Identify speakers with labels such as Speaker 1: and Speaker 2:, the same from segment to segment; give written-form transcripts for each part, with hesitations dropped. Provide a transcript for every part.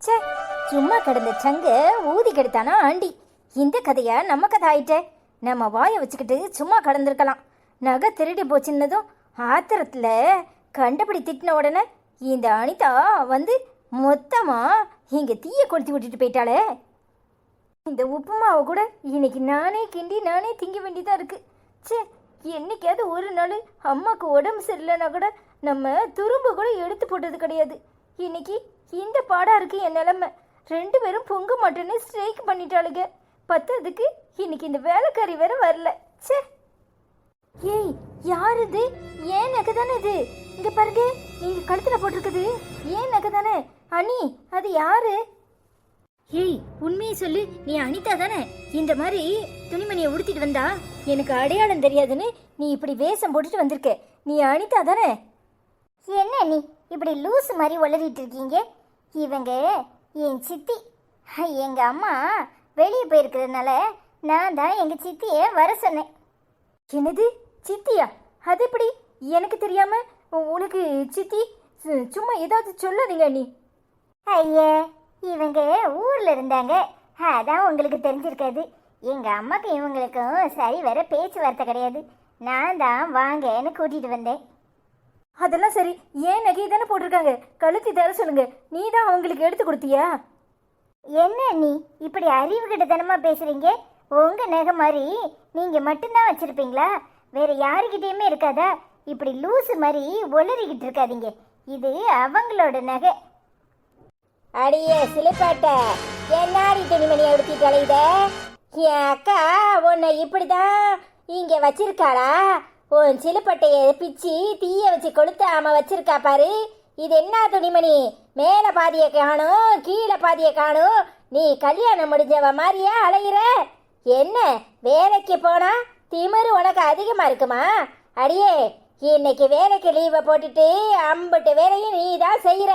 Speaker 1: சே, சும்மா கிடந்த சங்க ஊதி கெடுத்தானா ஆண்டி. இந்த கதையா நம்ம கதை ஆயிட்டே. நம்ம வாயை வச்சுக்கிட்டு சும்மா கடந்திருக்கலாம். நகை திருடி போச்சுன்னதும் ஆத்திரத்தில் கண்டபடி திட்டின உடனே இந்த அனிதா வந்து மொத்தமா இங்கே தீயை கொளுத்தி விட்டுட்டு போயிட்டாளே. இந்த உப்புமாவை கூட இன்னைக்கு நானே கிண்டி நானே திங்க வேண்டியதாக இருக்கு. சே, என்னைக்காவது ஒரு நாள் அம்மாவுக்கு உடம்பு சரியில்லைன்னா கூட நம்ம துரும்பு கூட எடுத்து போட்டது கிடையாது. இன்னைக்கு இந்த பாடா இருக்கு என் நிலைமை. 2 பேரும் பொங்க மாட்டேன்னு ஸ்ட்ரைக் பண்ணிட்டாளுங்க. பத்ததுக்கு இன்னைக்கு இந்த வேலைக்காரி வேற வரல. சே, ஏய், யார் இது? ஏன் நகை தானே இது? இங்க பாருங்க, நீங்க கழுத்துல போட்டிருக்குது ஏன் நகை தானே? அனி, அது யாரு? ஏய், உண்மையை சொல்லு, நீ அனிதா தானே? இந்த மாதிரி துணிமணியை உடுத்திட்டு வந்தா எனக்கு அடையாளம் தெரியாதுன்னு நீ இப்படி வேஷம் போட்டுட்டு வந்திருக்க. நீ அனிதா தானே?
Speaker 2: என்ன நீ இப்படி லூஸ் மாதிரி உளறிட்டு இருக்கீங்க? இவங்க என் சித்தி. எங்க அம்மா வெளியே போயிருக்கிறதுனால நான் தான் எங்க சித்தியை வர சொன்னேன்.
Speaker 1: என்னது சித்தியா? அது எப்படி எனக்கு தெரியாம உனக்கு சித்தி? சும்மா ஏதாவது சொல்லாதீங்க நீ.
Speaker 2: ஐயே, இவங்க ஊர்ல இருந்தாங்க, அதான் உங்களுக்கு தெரிஞ்சிருக்காது. எங்க அம்மாக்கு இவங்களுக்கும் சரி வர பேச்சுவார்த்தை கிடையாது. நான் தான் வாங்கன்னு கூட்டிட்டு வந்தேன்.
Speaker 1: அதெல்லாம் சரி, ஏன் நகை தானே போட்டிருக்காங்க, கழுத்தி தர சொல்லுங்க. நீ தான் அவங்களுக்கு எடுத்து கொடுத்தியா?
Speaker 2: என்ன நீ இப்படி அறிவு கிட்டத்தனமா பேசுறீங்க? உங்க நகை மாதிரி நீங்க மட்டும்தான் வச்சிருப்பீங்களா? வேற யாருக்கிட்டேயுமே இருக்காதா? இப்படி லூசு மாதிரி ஒளறிக்கிட்டு இருக்காதீங்க. இது அவங்களோட நகை.
Speaker 1: அடியே சிலைப்பாட்ட, என்னாடி துணிமணியை எடுத்துட்டு அலையுத? என் அக்கா உன்னை இப்படிதான் இங்க வச்சிருக்காளா? உன் சிலுப்பட்டைய பிச்சு தீய வச்சு கொளுத்தாம வச்சிருக்கா பாரு. இது என்ன துணிமணி? மேல பாதியை காணும், கீழே பாதியை காணும். நீ கல்யாணம் முடிஞ்சவ மாதிரியா அலையிற? என்ன வேலைக்கு போனா திமிரு உனக்கு அதிகமா இருக்குமா? அடியே, இன்னைக்கு வேலைக்கு லீவை போட்டுட்டு அம்பட்டு வேலையும் நீ தான் செய்யற.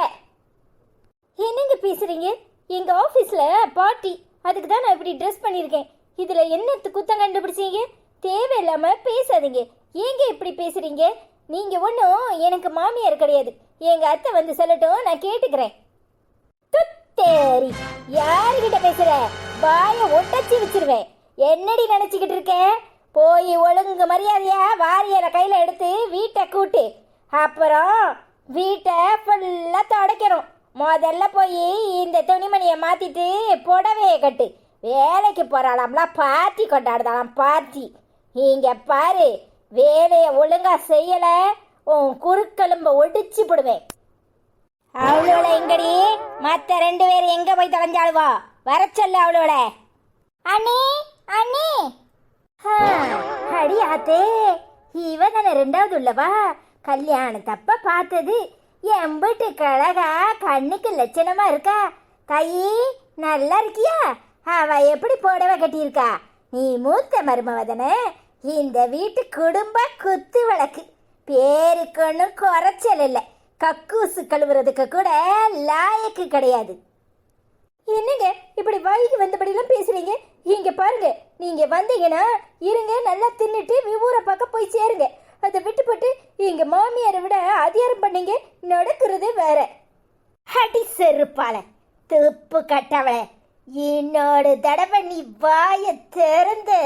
Speaker 1: என்னங்க பேசுறீங்க? எங்க ஆபீஸ்ல பார்ட்டி, அதுக்கு தான் நான் இப்படி ட்ரெஸ் பண்ணியிருக்கேன். இதுல என்ன குத்தம் கண்டுபிடிச்சீங்க? தேவையில்லாம பேசாதீங்க. ஏங்க இப்படி பேசுறீங்க? நீங்க ஒன்றும் எனக்கு மாமியார் கிடையாது. எங்க அத்தை வந்து சொல்லட்டும், நான் கேட்டுக்கிறேன். துத்தேரி, யாருகிட்ட பேசுற? வாய ஒட்டச்சி வச்சிருவேன். என்னடி நினைச்சுக்கிட்டு இருக்கேன்? போய் ஒழுங்கு மரியாதையா வாரியரை கையில எடுத்து வீட்டை கூட்டு. அப்புறம் வீட்டை ஃபுல்லா தொடக்கணும். முதல்ல போய் இந்த துணிமணியை மாத்திட்டு புடவையை கட்டு. வேலைக்கு போறாளாம்ல, பார்ட்டி கொண்டாடுதாலாம் பார்ட்டி. இங்க பாரு, வேலையை ஒழுங்கா செய்யல உன் குறுக்கெலும்ப ஒடிச்சு போடுவேன். அவளோட எங்கடி? மற்ற 2 பேரும் எங்க போய் தொலைஞ்சாளுவா? வர சொல்லு அவளோட.
Speaker 2: அண்ணே, அண்ணே.
Speaker 1: அடி ஆத்தே, இவ தானே 2வது உள்ளவா? கல்யாணத்தப்ப பார்த்தது. எம்பிட்டு கழகா, கண்ணுக்கு லட்சணமா இருக்கா. தாயி, நல்லா இருக்கியா? அவ எப்படி புடவை கட்டியிருக்கா? நீ மூத்த மருமவதனே. இந்த வீட்டு குடும்ப குத்து விளக்கு. பேருக்கு ஒன்றும் குறைச்சல் இல்லை. கக்கூசு கழுவுறதுக்கு கூட லாயக்கு கிடையாது. என்னங்க இப்படி வாய்க்கு வந்தபடியெல்லாம் பேசுறீங்க? இங்க பாருங்க, நீங்க வந்தீங்கன்னா இருங்க, நல்லா தின்னுட்டு ஊரை பக்கம் போய் சேருங்க. அதை விட்டுப்பட்டு எங்க மாமியாரை விட அதிகாரம் பண்ணீங்க. நடக்கிறது வேற. அடி செருப்பால துப்பு கட்டவளை, என்னோட தடவை நீ வாய திறந்து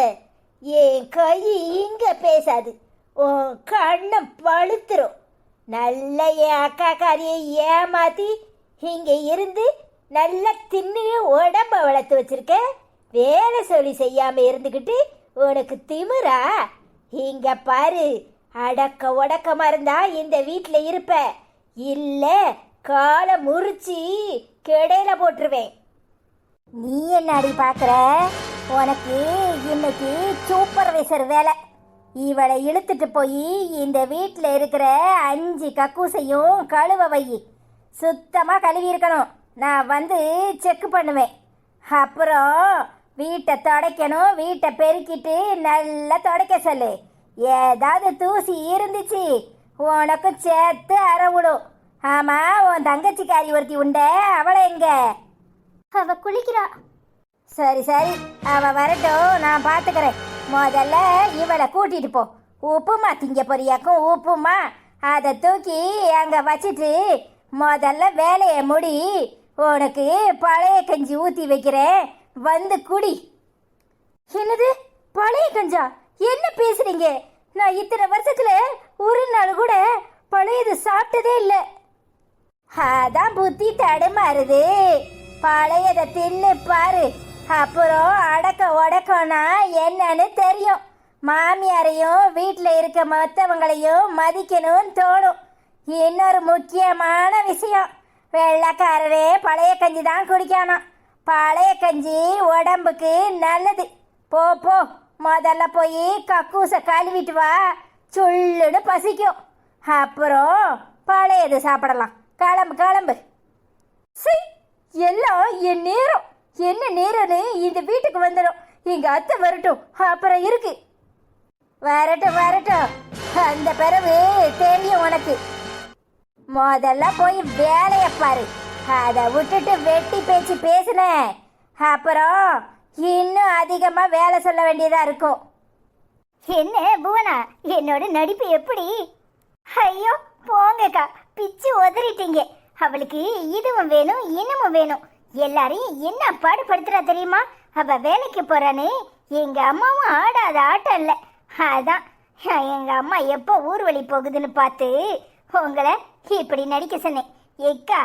Speaker 1: என் கை இங்க பேசாது. உன் கண்ணை பழுத்துரும். நல்ல என் அக்கா காரியை ஏமாத்தி இங்க இருந்து நல்லா தின்னு உடம்ப வளர்த்து வச்சிருக்க. வேலை சொல்லி செய்யாம இருந்துக்கிட்டு உனக்கு திமிரா? இங்க பாரு, அடக்க உடக்கமா இருந்தா இந்த வீட்டுல இருப்ப. இல்ல காலை முறிச்சு கெடையில போட்டுருவேன். நீ என்னடி பாக்குற? உனக்கு இன்னைக்கு சூப்பர்வைசர் வேலை. இவளை இழுத்துட்டு போய் இந்த வீட்டில் இருக்கிற 5 கக்கூசையும் கழுவ வை. சுத்தமா கழுவி இருக்கணும். நான் வந்து செக் பண்ணுவேன். அப்புறம் வீட்டை துடைக்கணும். வீட்டை பெருக்கிட்டு நல்லா துடைக்க சொல்லு. ஏதாவது தூசி இருந்துச்சு உனக்கு சேர்த்து அறவிடும். ஆமா, உன் தங்கச்சிக்காரி ஒருத்தி உண்ட, அவளை எங்க?
Speaker 2: அவ குளிக்கிறா.
Speaker 1: சரி சரி, அவ வரட்டும், நான் பாத்துக்கிறேன். முதல்ல இவளை கூட்டிட்டு போ. உப்புமா திங்க பொரியாக்கும். உப்புமா அதை தூக்கி அங்க வச்சிட்டு முதல்ல வேலையை முடி. உனக்கு பழைய கஞ்சி ஊற்றி வைக்கிறேன், வந்து குடி. என்னது பழைய கஞ்சா? என்ன பேசுறீங்க? நான் இத்தனை வருஷத்துல ஒரு நாள் கூட பழையது சாப்பிட்டதே இல்லை. அதான் புத்தி தடுமாறுது. பழையதை தின்னு பாரு, அப்புறம் அடக்க உடக்கம்னா என்னன்னு தெரியும். மாமியாரையும் வீட்டில் இருக்க மற்றவங்களையும் மதிக்கணும்னு தோணும். இன்னொரு முக்கியமான விஷயம், வெள்ளைக்காரரே பழைய கஞ்சி தான் குடிக்கணும். பழைய கஞ்சி உடம்புக்கு நல்லது. போ போ, முதல்ல போய் கக்கூசை கழுவிட்டு வா, சுள்ளுன்னு பசிக்கும். அப்புறம் பழையது சாப்பிடலாம். கிளம்பு கிளம்பு. சரி, எல்லாம் என் நேரம். என்ன நேரம்னு இந்த வீட்டுக்கு வந்துடும். எங்க அத்தை வரட்டும், அப்புறம் இருக்கு. வரட்டும் வரட்டும், அந்த பிறகு தெரியும் உனக்கு. முதல்ல போய் வேலையை பாரு. அதை விட்டுட்டு வெட்டி பேச்சு பேசுன, அப்புறம் இன்னும் அதிகமா வேலை சொல்ல வேண்டியதா இருக்கும்.
Speaker 2: என்ன புவனா, என்னோட நடிப்பு எப்படி? ஐயோ போங்கக்கா, பிச்சு உதறிட்டீங்க. அவளுக்கு இதுவும் வேணும் இன்னமும் வேணும். எல்லாரையும் என்ன பாடுபடுத்துறா தெரியுமா? அவ வேலைக்கு போறானே, எங்க அம்மாவும் ஆடாத ஆட்டம் இல்லை. அதான் எங்க அம்மா எப்போ ஊர்வலி போகுதுன்னு பார்த்து உங்களை இப்படி நடிக்க சொன்னேன். ஏக்கா,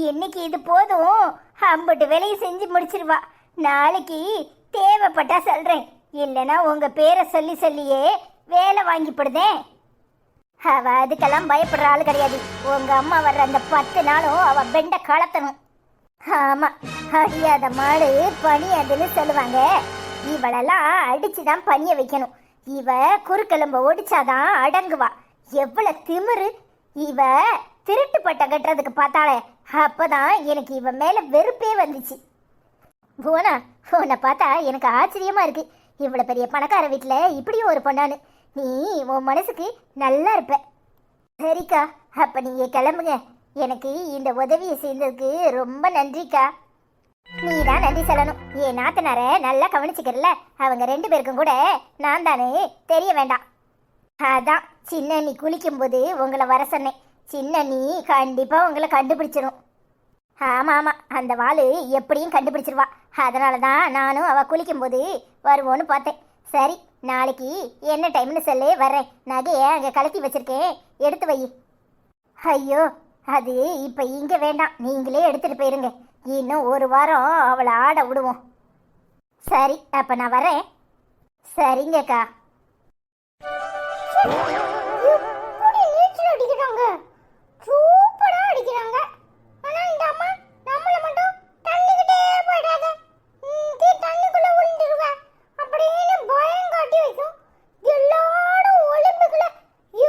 Speaker 2: இன்னைக்கு இது போதும், அம்புட்டு வேலையை செஞ்சு முடிச்சிருவா. நாளைக்கு தேவைப்பட்டா சொல்றேன், இல்லைன்னா உங்க பேரை சொல்லி சொல்லியே வேலை வாங்கி போடுதேன். அவ அதுக்கெல்லாம் பயப்படுற ஆள் கிடையாது. உங்க அம்மா வர்ற அந்த 10 நாளும் அவ பெண்ட கலத்தணும். ஆமா, அடியாத மாடு பணியாதுன்னு சொல்லுவாங்க. இவளெல்லாம் அடிச்சுதான் பணிய வைக்கணும். இவ குறுக்கெலும்ப ஒடிச்சாதான் அடங்குவா. எவ்வளவு திமிரு! இவ திருட்டு பட்ட கட்டுறதுக்கு பார்த்தாலே அப்பதான் எனக்கு இவ மேல வெறுப்பே வந்துச்சு. புவனா, உன்னை பார்த்தா எனக்கு ஆச்சரியமா இருக்கு. இவ்வளவு பெரிய பணக்கார வீட்டுல இப்படியும் ஒரு பொண்ணானு. நீ உன் மனசுக்கு நல்லா இருப்ப. சரிக்கா, அப்ப நீங்க கிளம்புங்க. எனக்கு இந்த உதவியை செய்ததுக்கு ரொம்ப நன்றிக்கா. நீ தான் நன்றி சொல்லணும். என் நாத்தனார நல்லா கவனிச்சுக்கிறல, அவங்க 2 பேருக்கும் கூட நான் தானே தெரிய வேண்டாம். அதான் சின்ன நீ குளிக்கும் போது உங்களை வர சொன்னேன். சின்ன நீ கண்டிப்பா உங்களை கண்டுபிடிச்சிடும். ஆமா ஆமா, அந்த வாளு எப்படியும் கண்டுபிடிச்சிருவா. அதனாலதான் நானும் அவ குளிக்கும் போது வருவோன்னு பார்த்தேன். சரி, நாளைக்கு என்ன டைம்னு சொல்லு, வர்றேன். நகையை அங்கே கலத்தி வச்சிருக்கேன், எடுத்து வை. ஐயோ, அது இப்போ இங்கே வேண்டாம், நீங்களே எடுத்துட்டு போயிருங்க. இன்னும் ஒரு வாரம் அவளை ஆட விடுவோம். சரி, அப்போ நான் வரேன். சரிங்கக்கா. நீச்சல் அடிக்கிறாங்க, சூப்பரா அடிக்கிறாங்க. ஆனா இந்த அம்மா நம்மள மட்டும் தள்ளிக்கிட்டே போயிடாத, தண்ணிக்குள்ள விழுந்துருவ அப்படின்னு பயம் காட்டி வைக்கும். எல்லாரும் ஒலிம்பிக்ல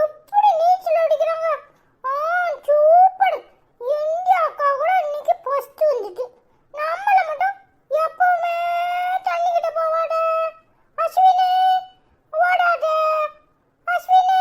Speaker 2: எப்படி நீச்சல் அடிக்கிறாங்க. சூப்பர். இந்தியா அக்கா கூட இன்னைக்கு ஃபர்ஸ்ட் வந்துட்டு, நம்மள மட்டும் எப்பவுமே தள்ளிக்கிட்டு போவாட. அஸ்வினி ஓடாத, அஸ்வினி.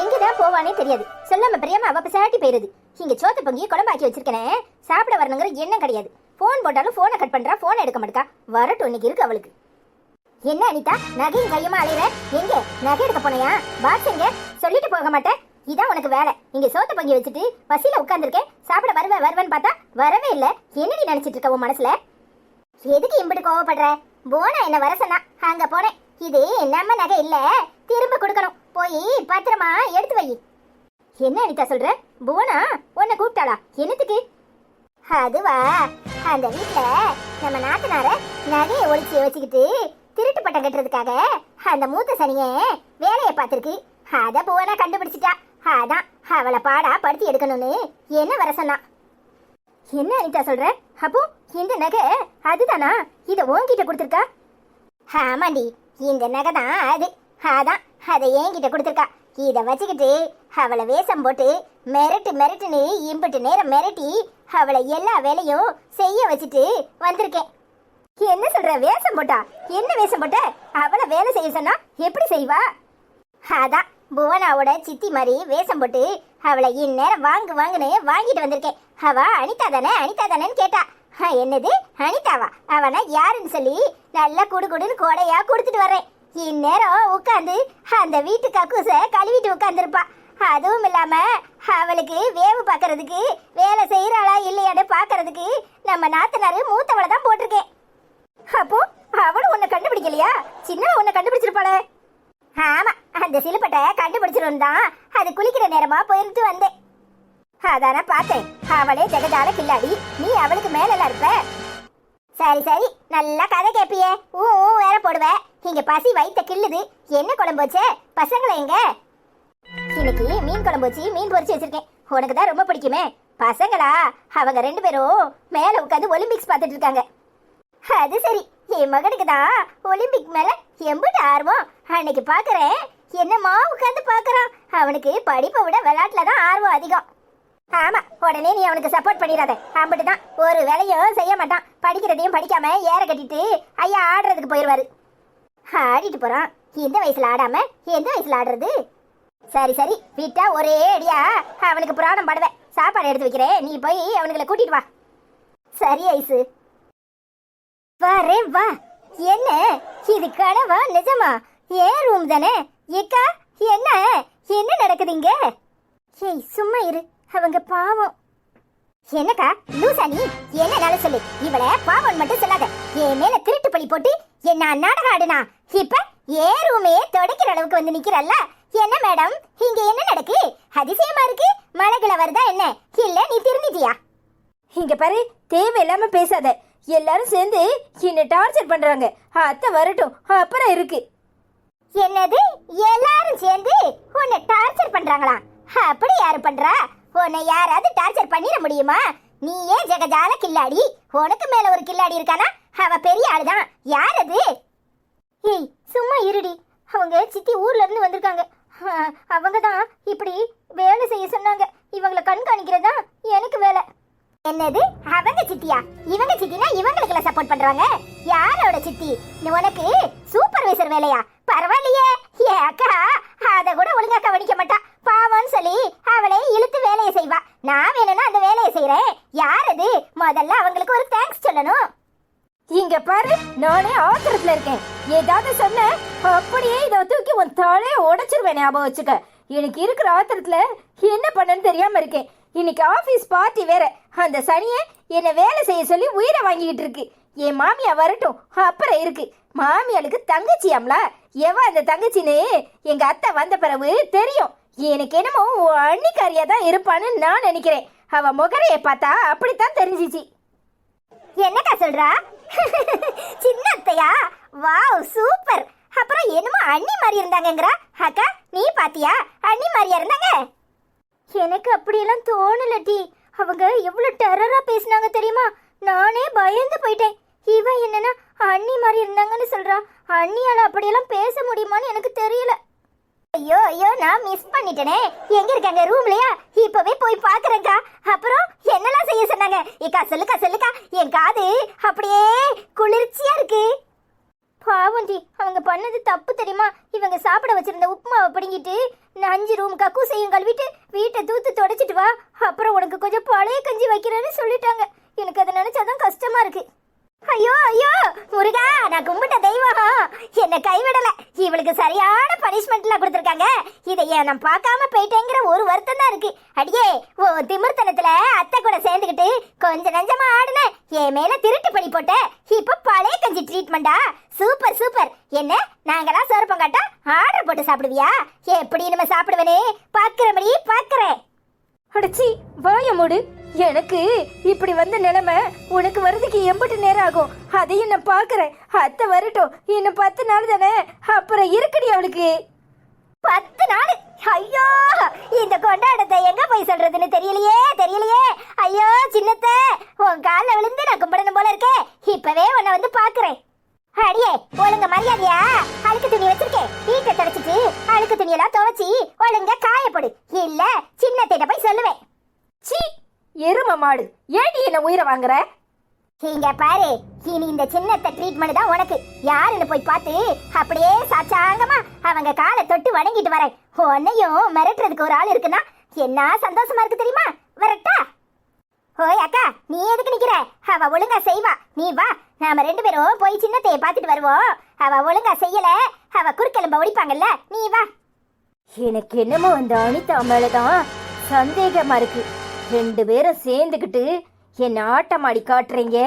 Speaker 1: எங்கதான் போவானே தெரியாது. சொல்லாம பிரியாம அவ சாட்டி போயிருது. இங்க சோத்து பொங்கி குழம்பாக்கி வச்சிருக்கனே, சாப்பிட வரணுங்கிற எண்ணம் கிடையாது. போன் போட்டாலும் போனை கட் பண்றா, போனை எடுக்க மாட்டா. வரட்டும், இன்னைக்கு இருக்கு அவளுக்கு. என்ன அனிதா நகையும் கையுமா அலையிற? எங்க நகை எடுக்க போனையா? பாக்ஸ் எங்க? சொல்லிட்டு போக மாட்டேன். இதான் உனக்கு வேலை. இங்க சோத்த பொங்கி வச்சுட்டு பசியில உட்கார்ந்துருக்கேன். சாப்பிட வருவேன்னு பார்த்தா வரவே இல்ல. என்னடி நினைச்சிட்டு இருக்க உன் மனசுல? எதுக்கு இம்பிட்டு கோவப்படுற? போனா என்ன வர சொன்னா, அங்க போனேன். இது நம்ம நகை இல்ல, திரும்ப கொடுக்கணும். போய் பத்திரமா எடுத்து வை. என்ன அனிதா சொல்ற? போனா உன்னை கூப்பிட்டாளா? என்னத்துக்கு? அதுவா, அந்த வீட்டுல நம்ம நாத்தனார நகையை ஒளிச்சு வச்சுக்கிட்டு திருட்டு பட்டம் கட்டுறதுக்காக அந்த மூத்த சனிய வேலையை பார்த்திருக்கு. அத போனா கண்டுபிடிச்சிட்டா. அதான் அவளை பாடா படுத்தி எடுக்கணும்னு என்ன வர சொன்னா. என்ன அனிதா சொல்ற? அப்போ இந்த நகை அதுதானா? இத உன்கிட்ட கொடுத்துருக்கா? ஆமாண்டி, இந்த நகை தான் அது. அதான் அதை என்கிட்ட கொடுத்துருக்கா. இத வச்சுக்கிட்டு அவளை வேஷம் போட்டு மிரட்டுன்னு இம்பிட்டு நேரம் மிரட்டி அவளை எல்லா வேலையும் செய்ய வச்சுட்டு வந்திருக்கேன். என்ன சொல்ற? வேஷம் போட்டா? என்ன வேஷம் போட்ட? அவளை வேலை செய்ய சொன்னா எப்படி செய்வா? அதான் புவனாவோட சித்தி மாதிரி வேஷம் போட்டு அவளை இந்நேரம் வாங்குன்னு வாங்கிட்டு வந்திருக்கேன். அவ அனிதா தானேன்னு கேட்டா. என்னது அனிதாவா? அவனை யாருன்னு சொல்லி நல்லா குடுன்னு கோடையா கொடுத்துட்டு வர்றேன். இந்நேரம் உட்காந்து அந்த வீட்டு கக்கூச கழுவிட்டு உட்காந்துருப்பா. அதுவும் இல்லாம அவளுக்கு வேவு பாக்குறதுக்கு, வேலை செய்யறாளா இல்லையான்னு பாக்குறதுக்கு நம்ம நாத்தனாரு மூத்தவளை தான் போட்டிருக்கேன். அப்போ அவளும் உன்னை கண்டுபிடிக்கலையா? சின்ன உன்னை கண்டுபிடிச்சிருப்பாளே. ஆமா, அந்த சிலுப்பட்டை கண்டுபிடிச்சிரும் தான் அது குளிக்கிற நேரமா போயிட்டு வந்தேன். அதான பார்த்தேன். அவளே ஜெகஜால கில்லாடி, நீ அவளுக்கு மேலெல்லாம் இருப்ப. சரி நல்லா கதை கேப்பியே, வேற போடுவ. இங்க பசி வயித்த கிள்ளுது. என்ன குழம்பு வச்ச? பசங்களை எங்க? இன்னைக்கு மீன் குழம்பு வச்சு மீன் பொரிச்சு வச்சிருக்கேன். உனக்கு தான் ரொம்ப பிடிக்குமே. பசங்களா? அவங்க 2 பேரும் மேல உட்காந்து ஒலிம்பிக்ஸ் பார்த்துட்டு இருக்காங்க. அது சரி, என் மகனுக்கு தான் ஒலிம்பிக் மேல எம்பிட்டு ஆர்வம். அன்னைக்கு பாக்குறேன், என்னமா உட்காந்து பாக்குறான். அவனுக்கு படிப்பை விட விளையாட்டுல தான் ஆர்வம் அதிகம். ஆமா, உடனே நீ அவனுக்கு சப்போர்ட் பண்ணிடாத. அப்படிதான் ஒரு வேலையும் செய்ய மாட்டான். படிக்கிறதையும் படிக்காம ஏற கட்டிட்டு ஐயா ஆடுறதுக்கு போயிடுவாரு. ஆடிட்டு போறான். இந்த வயசுல ஆடாம எந்த வயசுல ஆடுறது? சரி விட்டா ஒரே அடியா அவனுக்கு புராணம் பாடுவேன். சாப்பாடு எடுத்து வைக்கிறேன், நீ போய் அவனுங்களை கூட்டிட்டு வா. சரி ஐசு. வா. என்ன இது, கனவா நிஜமா? ஏன் ரூம் தானே? ஏக்கா என்ன நடக்குதுங்க? ஏய் சும்மா இரு, அவங்க பாவம். என்னக்கா லூசா நீ? என்ன சொல்லு. இவளை பாவம் மட்டும் சொல்லாத. என் மேல திருட்டு பழி போட்டு என்ன நாடகம் ஆடுனா இப்ப ஏன் ரூமே தொடக்கிற அளவுக்கு வந்து நிக்கிறல்ல? என்ன மேடம், இங்க என்ன நடக்கு? அதிசயமா இருக்கு. மழைகளை வருதா என்ன? இல்ல நீ திருந்திட்டியா?
Speaker 3: இங்க பாரு, தேவையில்லாம பேசாத. எல்லாரும் சேர்ந்து என்ன டார்ச்சர் பண்றாங்க. அத்தை வரட்டும், அப்புறம் இருக்கு.
Speaker 1: என்னது எல்லாரும் சேர்ந்து உன்னை டார்ச்சர் பண்றாங்களா? அப்படி யாரு பண்றா? உன்னை யாராவது டார்ச்சர் பண்ணிட முடியுமா? நீ ஏன் ஜெகஜால கில்லாடி? உனக்கு மேல ஒரு கில்லாடி இருக்கானா? அவ பெரிய ஆளுதான். யார் அது?
Speaker 2: ஏய் சும்மா இருடி. அவங்க சித்தி ஊர்ல இருந்து வந்திருக்காங்க. அவங்க தான் இப்படி வேலை செய்ய சொன்னாங்க. இவங்களை கண்காணிக்கிறதா எனக்கு வேலை.
Speaker 1: என்னது அவங்க சித்தியா? இவங்க சித்தினா இவங்களுக்கு சப்போர்ட் பண்றாங்க. யாரோட சித்தி? உனக்கு சூப்பர்வைசர் வேலையா? பரவாயில்லையே. ஏ அக்கா அத கூட ஒழுங்கா கவனிக்க மாட்டா. பாவம்னு சொல்லி அவளை இழுத்து வேலையை செய்வா. நான் வேணும்னா அந்த வேலையை செய்யறேன். யார் அது? முதல்ல அவங்களுக்கு ஒரு தேங்க்ஸ் சொல்லணும்.
Speaker 3: இங்க பாரு, நானே ஆத்திரத்துல இருக்கேன். ஏதாவது சொன்ன அப்படியே இதை தூக்கி உன் தலையை உடைச்சிருவேன். ஞாபகம் வச்சுக்க. எனக்கு இருக்கிற ஆத்திரத்துல என்ன பண்ணன்னு தெரியாம இருக்கேன். இன்னைக்கு ஆபீஸ் பார்ட்டி வேற. அந்த சனியை என்ன வேலை செய்ய சொல்லி உயிரை வாங்கிக்கிட்டு இருக்கு. என் மாமியா வரட்டும், அப்புறம் இருக்கு. மாமியாளுக்கு தங்கச்சியாம்ல. எவன் அந்த தங்கச்சின்னு எங்க அத்தை வந்த பிறகு தெரியும். எனக்கு என்னமோ அன்னிக்காரியா தான் இருப்பான்னு நான் நினைக்கிறேன். அவ முகரையை பார்த்தா அப்படித்தான் தெரிஞ்சிச்சு.
Speaker 1: என்னக்கா சொல்றா? சின்ன அத்தையா? Wow super. அப்புறம் என்னமோ அண்ணி மாதிரி இருந்தாங்கங்கறா. அக்கா நீ பாத்தியா அண்ணி மாதிரியா இருந்தாங்க?
Speaker 2: எனக்கு அப்படியெல்லாம் தோணலடி. அவங்க எவ்வளவு டெரரா பேசினாங்க தெரியுமா? நானே பயந்து போயிட்டேன். இவன் என்னன்னா அண்ணி மாதிரி இருந்தாங்கன்னு சொல்றா. அண்ணியால அப்படியெல்லாம் பேச முடியுமான்னு எனக்கு தெரியல.
Speaker 1: ஐயோ நான் மிஸ் பண்ணிட்டேனே. எங்க இருக்காங்க? ரூம்லயா? இப்பவே போய் பாக்குறேன்க்கா. அப்புறம் என்னெல்லாம் செய்ய சொன்னாங்க? ஏக்கா சொல்லுக்கா. என் காது அப்படியே குளிர்ச்சியா இருக்கு.
Speaker 2: பாவண்டி, அவங்க பண்ணது தப்பு தெரியுமா? இவங்க சாப்பிட வச்சிருந்த உப்புமாவை பிடுங்கிட்டு நான் 5 ரூம் கக்கூசையும் கழுவிட்டு வீட்டை தூத்து தொடச்சிட்டு வா, அப்புறம் உனக்கு கொஞ்சம் பழைய கஞ்சி வைக்கிறேன்னு சொல்லிட்டாங்க. எனக்கு அதை நினைச்சாதான் கஷ்டமா இருக்கு. ஐயோ ஐயோ முருகா, நான் கும்பிட்ட தெய்வம் என்ன கைவிடல. இவளுக்கு சரியான பனிஷ்மெண்ட்லாம் கொடுத்துருக்காங்க. இதை ஏன் நான் பார்க்காம போயிட்டேங்கிற ஒரு வருத்தம் தான் இருக்கு. அடியே, ஓ திமிர்த்தனத்துல அத்தை கூட சேர்ந்துக்கிட்டு கொஞ்சம் நஞ்சமா ஆடுன, என் மேல திருட்டு படி போட்ட. இப்ப பழைய கஞ்சி ட்ரீட்மெண்டா? Super super. என்ன நாங்களாம் சோறுப்பங்காட்டா ஆர்டர் போட்டு சாப்பிடுவியா? எப்படி நம்ம சாப்பிடுவேனே பாக்குறபடி பாக்குறேன்.
Speaker 3: அடச்சி வாய மூடு. எனக்கு இப்படி வந்த நிலைமை உனக்கு வர்றதுக்கு எம்பிட்டு நேரம் ஆகும், அதையும் நான் பாக்குறேன். அத்தை வரட்டும், இன்னும் 10 நாள் தானே, அப்புறம் இருக்குடி அவளுக்கு.
Speaker 2: 10 நாள்? ஐயோ, இந்த கொண்டாடத்தை எங்க போய் சொல்றதுன்னு தெரியலையே. ஐயோ சின்னத்தை, உன் காலில் விழுந்து நான் கும்பிடணும் போல இருக்கே. இப்பவே உன்னை வந்து பாக்குறேன். அடியே, ஒழுங்க மரியாதையா அழுக்கு துணி வச்சிருக்கேன், வீட்டை தொடச்சிட்டு அழுக்கு துணியெல்லாம் துவைச்சி ஒழுங்க காயப்படு, இல்ல சின்னத்திட்ட போய் சொல்லுவேன்.
Speaker 3: சீ, எரும மாடு, ஏடி என்ன உயிரை வாங்குற?
Speaker 2: இங்க பாரு, இனி இந்த சின்னத்தை ட்ரீட்மெண்ட் தான் உனக்கு. யாருன்னு போய் பார்த்து அப்படியே சாச்சாங்கமா அவங்க காலை தொட்டு வணங்கிட்டு வரேன். உன்னையும் மிரட்டுறதுக்கு ஒரு ஆள் இருக்குன்னா என்ன சந்தோஷமா இருக்கு தெரியுமா? வரட்டா? ஓய் அக்கா, நீ எதுக்கு நிக்கிற? அவ ஒழுங்கா செய்வா, நீ வா. நாம 2 பேரும் போய் சின்னத்தைய பார்த்துட்டு வருவோம். அவ ஒழுங்கா செய்யல, அவ குறுக்கெலும்ப ஒடிப்பாங்கல்ல, நீ வா.
Speaker 3: எனக்கு என்னமோ அந்த அனிதா மேலதான் சந்தேகமா இருக்கு. 2 பேரும் சேர்ந்துக்கிட்டு என்ன ஆட்டமாடி காட்டுறீங்க.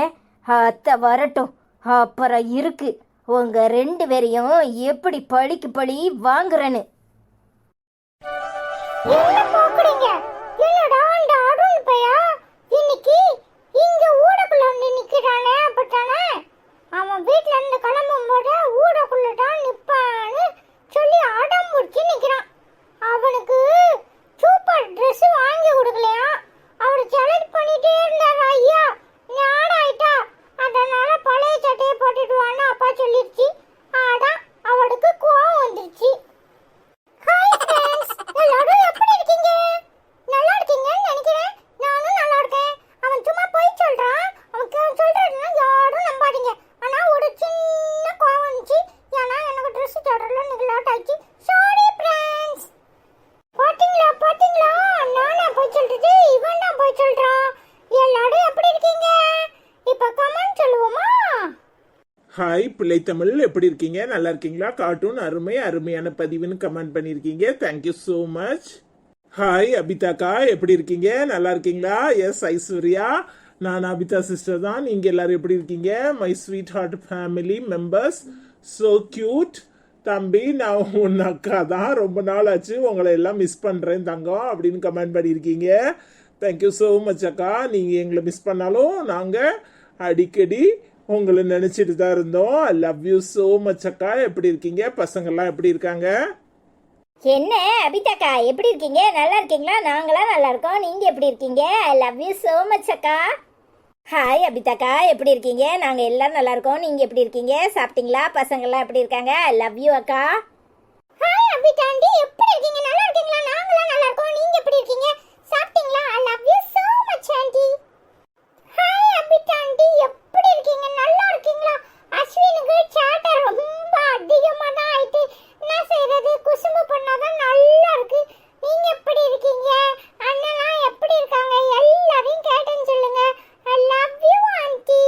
Speaker 3: அத்தை வரட்டும், அப்புறம் இருக்கு உங்க 2 பேரையும் எப்படி பழிக்கு பழி வாங்குறேன்னு.
Speaker 2: என்ன போக்குறீங்க? என்னடா இந்த அருண் பையா இன்னைக்கு இங்க ஊடக்குள்ள வந்து நிக்கிறானே? அப்பட்டானே அவன் வீட்ல இருந்து கிளம்பும் போது ஊடக்குள்ள தான் நிப்பான்னு சொல்லி அடம் முடிச்சு நிக்கிறான். அவனுக்கு சூப்பர் ட்ரெஸ் வாங்கி கொடுக்கலையா? அவர் செலக்ட் பண்ணிட்டே இருந்தார். ஐயா ஞானம் ஆயிட்டா, அதனால பழைய சட்டையை போட்டுடுவான்னு அப்பா சொல்லிருச்சு. அதான் அவளுக்கு கோவம் வந்துருச்சு. ஹாய் ஃப்ரெண்ட்ஸ், எல்லாரும் எப்படி இருக்கீங்க? நல்லா இருக்கீங்கன்னு நினைக்கிறேன். நானும் நல்லா இருக்கேன். அவன் சும்மா போய் சொல்றான். அவன் சொல்றதுன்னா யாரும் நம்பாதீங்க. ஆனா ஒரு சின்ன கோவம் வந்துச்சு. ஏன்னா எனக்கு ட்ரெஸ் தொடரல, நீங்க லேட் ஆயிடுச்சு. Sorry friends. பாத்தீங்களா நானா போய் சொல்றது, இவன் தான் போய் சொல்றான். எல்லாரும் எப்படி இருக்கீங்க? இப்ப கமெண்ட் சொல்லுவோமா?
Speaker 4: ஹாய் பிள்ளை தமிழ், எப்படி இருக்கீங்க? நல்லா இருக்கீங்களா? கார்ட்டூன் அருமையான பதிவுன்னு கமெண்ட் பண்ணியிருக்கீங்க. Thank you so much. ஹாய் அபிதாக்கா, எப்படி இருக்கீங்க? நல்லா இருக்கீங்களா? எஸ் ஐஸ்வர்யா, நான் அபிதா சிஸ்டர் தான். நீங்கள் எல்லாரும் எப்படி இருக்கீங்க? My sweetheart family members, so cute. தம்பி, நான் உன் அக்கா தான், ரொம்ப நாள் ஆச்சு, உங்களை எல்லாம் மிஸ் பண்ணுறேன் தங்கம் அப்படின்னு கமெண்ட் பண்ணியிருக்கீங்க. தேங்க்யூ ஸோ மச் அக்கா. நீங்கள் எங்களை மிஸ் பண்ணாலும் நாங்கள் அடிக்கடி உங்களை நினச்சிட்டு தான் இருந்தோம். ஐ லவ் யூ ஸோ மச் அக்கா. எப்படி இருக்கீங்க? பசங்கள்லாம் எப்படி இருக்காங்க?
Speaker 2: என்ன அபிதாக்கா, எப்படி இருக்கீங்க? நல்லா இருக்கீங்களா? நாங்களாம் நல்லா இருக்கோம். நீங்க எப்படி இருக்கீங்க? I love you so much அக்கா. ஹாய் அபிதாக்கா, எப்படி இருக்கீங்க? நாங்க எல்லாரும் நல்லா இருக்கோம். நீங்க எப்படி இருக்கீங்க? சாப்பிட்டீங்களா? பசங்கள்லாம் எப்படி இருக்காங்க? ஐ லவ் யூ அக்கா. ஹாய் அபிதாண்டி, எப்படி இருக்கீங்க? நல்லா இருக்கீங்களா? நாங்களாம் நல்லா இருக்கோம். நீங்க எப்படி இருக்கீங்க? சாப்பிட்டீங்களா? I love you so much aunty. Hi அபிதாண்டி, எப்படி இருக்கீங்க? நல்லா இருக்கீங்களா? அஸ்வினுக்கு சேட்டை ரொம்ப அதிகமா தான் ஆயிட்டு. என்ன செய்யறது? குசும்பு பண்ணாதான் நல்லா இருக்கு. நீங்க எப்படி இருக்கீங்க? அண்ணலாம் எப்படி இருக்காங்க? எல்லாரையும் கேட்டேன்னு சொல்லுங்க. ஐ love you aunty.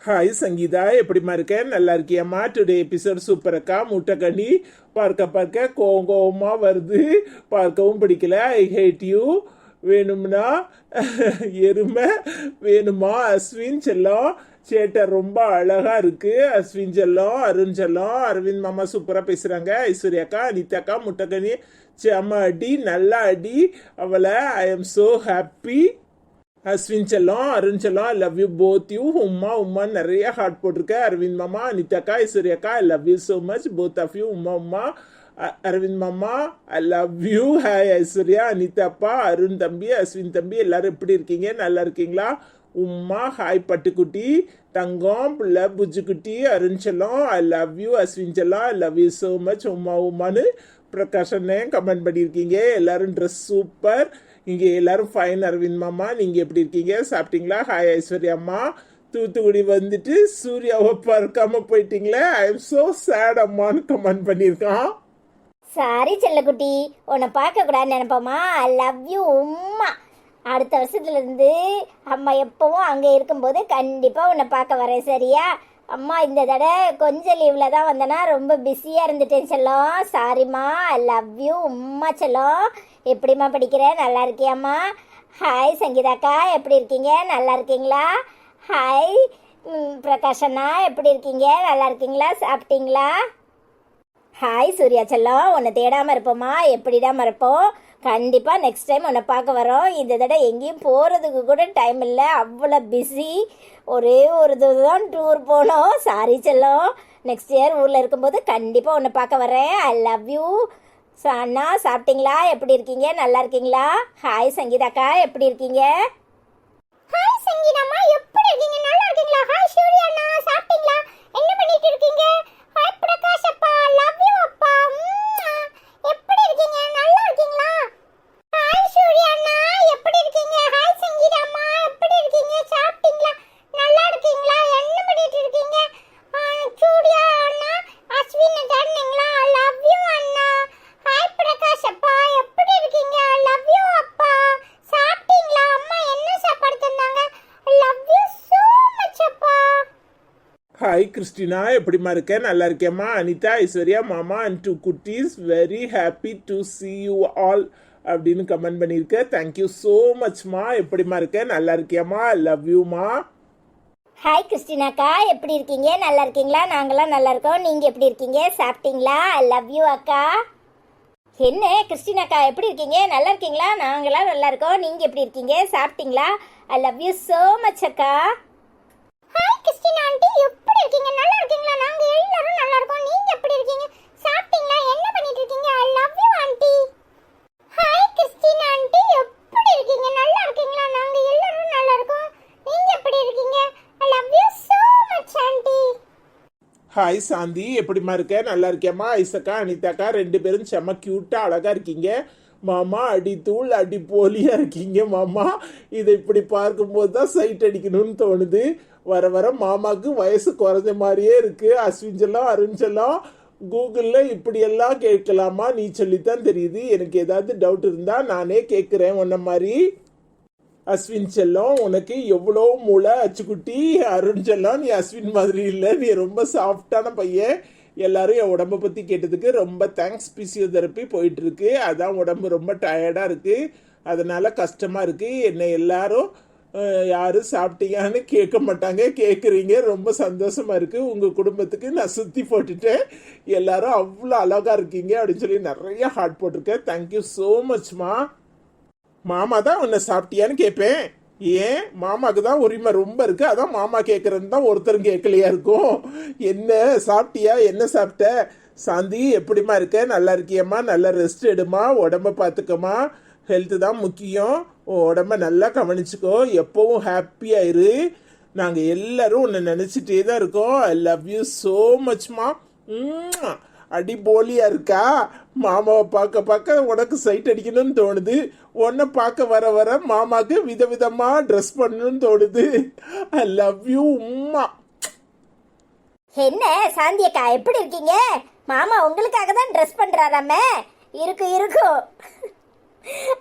Speaker 4: Hi Sangeetha, எப்படிமா இருக்க? நல்லா இருக்கியாம்மா? டுடே எபிசோட் சூப்பர் அக்கா. முட்டைக்கண்ணி பார்க்க கோவமா வருது, பார்க்கவும் பிடிக்கல. ஐ ஹேட் யூ. வேணும்னா எருமை வேணுமா? அஸ்வின் செல்லம், சேட்டை ரொம்ப அழகா இருக்கு. அஸ்வின் செல்லம், அருண் செல்லம், அரவிந்த் மாமா சூப்பரா பேசுறாங்க. ஐஸ்வர்யாக்கா, அனிதாக்கா, முட்டைக்கண்ணி செம்ம அடி, நல்லா அடி அவளை. I am so happy. Ashwin செல்லம், அருண் செல்லம், I love you both you. உம்மா நிறைய ஹார்ட் போட்டிருக்க. அரவிந்த் மாமா, அனிதாக்கா, ஐஸ்வர்யாக்கா, I love you so much both of you. உம்மா அரவிந்த் மாமா, I love you. Hi Aishwarya, அனிதாப்பா, அருண் தம்பி, அஸ்வின் தம்பி, எல்லாரும் எப்படி இருக்கீங்க? நல்லா இருக்கீங்களா? உம்மா, ஹாய் பட்டுக்குட்டி, தங்கம், பிள்ளை, புஜ்ஜுக்குட்டி, அருண் செல்லம், ஐ லவ் யூ. அஸ்வின் செல்லம், I love you so much. உம்மான்னு பிரகாஷனே கமெண்ட் பண்ணியிருக்கீங்க. எல்லாரும் ட்ரெஸ் சூப்பர். இங்கே எல்லாரும் ஃபைன். அரவிந்த் மாமா, நீங்கள் எப்படி இருக்கீங்க? சாப்பிட்டீங்களா? ஹாய் ஐஸ்வர்யா அம்மா, தூத்துக்குடி வந்துட்டு சூர்யாவை பார்க்காம போயிட்டீங்களே, ஐ எம் சோ சேட் அம்மான்னு கமெண்ட் பண்ணியிருக்கான்.
Speaker 1: சாரி செல்லக்குட்டி, உன்னை பார்க்க கூடாதுன்னு நினைப்போமா. ஐ லவ் யூ உம்மா. அடுத்த வருஷத்துல இருந்து அம்மா எப்பவும் அங்கே இருக்கும்போது கண்டிப்பாக உன்னை பார்க்க வரேன், சரியா? அம்மா இந்த தடவை கொஞ்சம் லீவில் தான் வந்தேன்னா ரொம்ப பிஸியாக இருந்துட்டேன் செல்லம். சாரிம்மா. ஐ லவ் யூ உம்மா செல்லம். எப்படிம்மா படிக்கிறேன்? நல்லா இருக்கியாம்மா? ஹாய் சங்கீதாக்கா, எப்படி இருக்கீங்க? நல்லா இருக்கீங்களா? ஹாய் பிரகாஷண்ணா, எப்படி இருக்கீங்க? நல்லா இருக்கீங்களா? சாப்பிட்டீங்களா? ஹாய் சூர்யா செல்லம், உன்னை தேடாமல் இருப்போமா? எப்படிடா மறப்போம்? கண்டிப்பாக நெக்ஸ்ட் டைம் உன்னை பார்க்க வரோம். இந்த தடவை எங்கேயும் போகிறதுக்கு கூட டைம் இல்லை, அவ்வளோ பிஸி. ஒரே ஒரு தான் டூர் போனோம். சாரி செல்லம். நெக்ஸ்ட் இயர் ஊரில் இருக்கும்போது கண்டிப்பாக உன்னை பார்க்க வரேன். ஐ லவ் யூ. அண்ணா சாப்பிட்டீங்களா? எப்படி இருக்கீங்க? நல்லா இருக்கீங்களா? ஹாய் சங்கீதாக்கா, எப்படி இருக்கீங்க?
Speaker 2: ஹாய் சங்கீதாம்மா, எப்படி இருக்கீங்க? நல்லா இருக்கீங்களா? ஹாய் சூர்யா அண்ணா, சாப்பிட்டீங்களா? என்ன பண்ணிட்டு இருக்கீங்க? ஹாய் பிரகாஷ் அப்பா, லவ் யூ அப்பா. எப்படி இருக்கீங்க? நல்லா இருக்கீங்களா? ஹாய் சூர்யா அண்ணா, எப்படி இருக்கீங்க? ஹாய் சங்கீதாம்மா, எப்படி இருக்கீங்க? சாப்பிட்டீங்களா? நல்லா இருக்கீங்களா? என்ன பண்ணிட்டு இருக்கீங்க? சூர்யா அண்ணா, அஸ்வின் தானீங்களா? லவ் யூ அண்ணா. ஹாய் பிரகாஷ் அப்பா, எப்படி இருக்கீங்க? லவ் யூ அப்பா. சாப்பிட்டீங்களா? அம்மா என்ன சாப்பாடு தந்தாங்க? லவ் யூ சோ மச் அப்பா.
Speaker 4: ஹாய் கிறிஸ்டினா, எப்படிமா இருக்க? நல்லா இருக்கேம்மா. அனிதா, ஐஸ்வர்யா, மாமா அண்ட் 2 குட்டீஸ் very happy to see you all அப்படின்னு கமெண்ட் பண்ணியிருக்க. தேங்க்யூ ஸோ மச்மா. எப்படிமா இருக்க? நல்லா இருக்கியாம்மா? லவ் யூமா.
Speaker 1: ஹாய் கிறிஸ்டினாக்கா, எப்படி இருக்கீங்க? நல்லா இருக்கீங்களா? நாங்களாம் நல்லா இருக்கோம். நீங்கள் எப்படி இருக்கீங்க? சாப்பிட்டீங்களா? ஐ லவ் யூ அக்கா. என்ன கிறிஸ்டினாக்கா, எப்படி இருக்கீங்க? நல்லா இருக்கீங்களா? நாங்களாம் நல்லா இருக்கோம். நீங்கள் எப்படி இருக்கீங்க? சாப்பிட்டீங்களா? I love you so much அக்கா.
Speaker 2: ஹாய் கிறிஸ்டினா ஆண்டி, எப்படி இருக்கீங்க? நல்லா இருக்கீங்களா? நாங்க எல்லாரும் நல்லா இருக்கோம். நீங்க எப்படி இருக்கீங்க? சாப்பிட்டீங்களா? என்ன பண்ணிட்டு இருக்கீங்க? I love you aunty. Hi Christina aunty, எப்படி இருக்கீங்க? நல்லா இருக்கீங்களா? நாங்க எல்லாரும் நல்லா இருக்கோம். நீங்க எப்படி இருக்கீங்க? I love you so much aunty.
Speaker 4: Hi Shanthi, எப்படிமா இருக்க? நல்லா இருக்கியாம்மா? ஐசக்கா, அனிதாக்கா 2 பேரும் செம்ம க்யூட்டாக அழகாக இருக்கீங்க. மாமா அடித்தூள் அடி போலியா இருக்கீங்க மாமா. இதை இப்படி பார்க்கும்போது தான் சைட் அடிக்கணும்னு தோணுது. வர வர மாமாவுக்கு வயசு குறைஞ்ச மாதிரியே இருக்கு. அஸ்வின் செல்லம், அருண் செல்லம், கூகுளில் இப்படியெல்லாம் கேட்கலாமா? நீ சொல்லித்தான் தெரியுது. எனக்கு ஏதாவது டவுட் இருந்தால் நானே கேட்குறேன் உன்ன மாதிரி. அஸ்வின் செல்லம், உனக்கு எவ்வளோ மூளை அச்சுக்குட்டி. அருண் செல்லம், நீ அஸ்வின் மாதிரி இல்லை, நீ ரொம்ப சாஃப்டான பையன். எல்லாரும் என் உடம்பை பற்றி கேட்டதுக்கு ரொம்ப தேங்க்ஸ். பிசியோதெரப்பி போயிட்டுருக்கு, அதான் உடம்பு ரொம்ப டயர்டாக இருக்குது, அதனால் கஷ்டமாக இருக்குது. என்னை எல்லாரும் யாரும் சாப்பிட்டீங்கன்னு கேட்க மாட்டாங்க, கேட்குறீங்க, ரொம்ப சந்தோஷமாக இருக்குது. உங்கள் குடும்பத்துக்கு நான் சுற்றி போட்டுட்டேன். எல்லாரும் அவ்வளோ அழகாக இருக்கீங்க அப்படின்னு சொல்லி நிறைய ஹார்ட் போட்டிருக்கேன். தேங்க்யூ ஸோ மச்மா. மாமா தான் உன்னை சாப்பிட்டியான்னு கேட்பேன். ஏன்? மாமாவுக்கு தான் உரிமை ரொம்ப இருக்குது, அதான் மாமா கேட்குறேன்னு தான் ஒருத்தரும் கேட்கலையா இருக்கும். என்ன சாப்பிட்டியா? என்ன சாப்பிட்ட? சாந்தி, எப்படிமா இருக்க? நல்லா இருக்கியம்மா? நல்லா ரெஸ்ட் எடுமா, உடம்ப பார்த்துக்கம்மா. ஹெல்த்து தான் முக்கியம். உடம்ப நல்லா கவனிச்சுக்கோ. எப்பவும் ஹாப்பியாயிரு. நாங்கள் எல்லாரும் உன்னை நினச்சிட்டே தான் இருக்கோம். ஐ லவ் யூ ஸோ மச்மா. அடி போலியா இருக்கா? மாமாவை பார்க்க பார்க்க உனக்கு சைட் அடிக்கணும்னு தோணுது. உன்னை பார்க்க வர வர மாமாவுக்கு விதவிதமாக ட்ரெஸ் பண்ணணும்னு தோணுது. ஐ லவ் யூ உம்மா.
Speaker 1: என்ன சாந்தியக்கா, எப்படி இருக்கீங்க? மாமா உங்களுக்காக தான் ட்ரெஸ் பண்ணுறாராமே. இருக்கும்.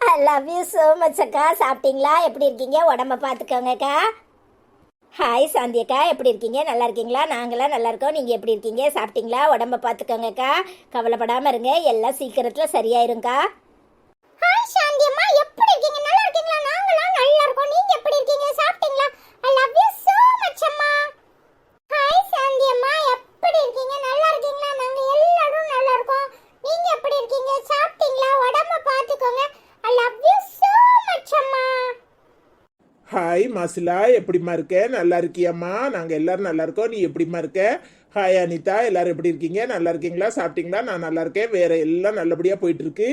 Speaker 1: ஐ லவ் யூ ஸோ மச் அக்கா. சாப்பிட்டீங்களா? எப்படி இருக்கீங்க? உடம்ப பார்த்துக்கோங்கக்கா. ஹாய் சாந்தியக்கா, எப்படி இருக்கீங்க? நல்லா இருக்கீங்களா? நாங்களாம் நல்லா இருக்கோம். நீங்கள் எப்படி இருக்கீங்க? சாப்பிட்டீங்களா? உடம்ப பார்த்துக்கோங்கக்கா. கவலைப்படாமல் இருங்க, எல்லாம் சீக்கிரத்தில் சரியாயிருங்கக்கா.
Speaker 2: ஹாய் சாந்தியம்மா, எப்படி இருக்கீங்க? நல்லா இருக்கீங்களா? நாங்களாம் நல்லா இருக்கோம். நீங்க எப்படி இருக்கீங்க? சாப்பிட்டீங்களா? I love you so much அம்மா. ஹாய் சாந்தியம்மா, எப்படி இருக்கீங்க? நல்லா இருக்கீங்களா? நாங்க எல்லாரும் நல்லா இருக்கோம். நீங்க எப்படி இருக்கீங்க? சாப்பிட்டீங்களா? உடம்ப பார்த்துக்கோங்க. ஐ லவ் யூ சோ மச் அம்மா.
Speaker 4: ஹாய் மாசிலா, எப்படிமா இருக்க? நல்லா இருக்கியாம்மா? நாங்கள் எல்லாரும் நல்லா இருக்கோம். நீ எப்படிமா இருக்க? ஹாய் அனிதா, எல்லாரும் எப்படி இருக்கீங்க? நல்லா இருக்கீங்களா? சாப்பிட்டீங்களா? நான் நல்லா இருக்கேன். வேற எல்லாம் நல்லபடியாக போயிட்டு இருக்கு.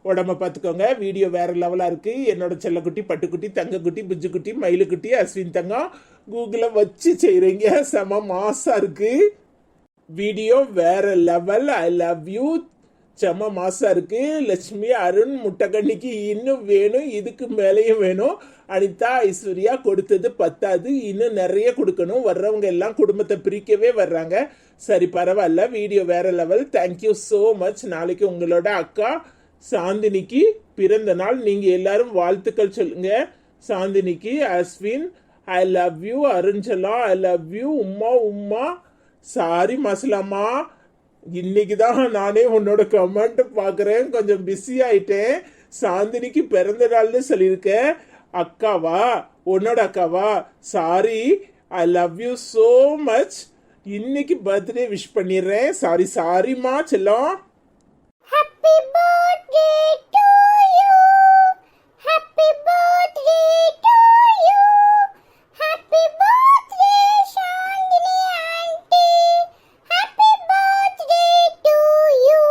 Speaker 4: உடம்ப பார்த்துக்கோங்க. வீடியோ வேற லெவலாக இருக்கு. என்னோட செல்லக்குட்டி, பட்டுக்குட்டி, தங்கக்குட்டி, புஜ்ஜுக்குட்டி, மயிலுக்குட்டி, அஸ்வின் தங்கம் கூகுளில் வச்சு செய்கிறீங்க. செம மாசா இருக்கு வீடியோ, வேற லெவல். I love you. செம்ம மாசா இருக்கு. லட்சுமி, அருண், முட்டைக்கண்ணிக்கு இன்னும் வேணும், இதுக்கு மேலேயும் வேணும். அனிதா, ஐஸ்வர்யா கொடுத்தது பத்தாது, இன்னும் நிறைய கொடுக்கணும். வர்றவங்க எல்லாம் குடும்பத்தை பிரிக்கவே வர்றாங்க. சரி, பரவாயில்ல, வீடியோ வேற லெவல். Thank you so much. நாளைக்கு உங்களோட அக்கா சாந்தினிக்கு பிறந்த நாள். நீங்க எல்லாரும் வாழ்த்துக்கள் சொல்லுங்க. சாந்தினிக்கு, அஸ்வின் ஐ லவ் யூ, அருஞ்சலா ஐ லவ் யூ, உம்மா உம்மா. சாரி மசலாமா, இன்னைக்கு தான் நானே உன்னோட கமெண்ட் பார்க்குறேன், கொஞ்சம் பிஸி ஆயிட்டேன். சாந்தினிக்கு பிறந்த நாள்னு சொல்லியிருக்கேன். அக்காவா, உன்னோட அக்காவா? Sorry, I love you so much. இன்னைக்கு பர்த்டே விஷ் பண்ணிடுறேன். சாரி சாரிம்மா செல்லம்.
Speaker 2: Happy birthday to you, happy birthday to you, happy birthday Chandini aunty, happy birthday to you.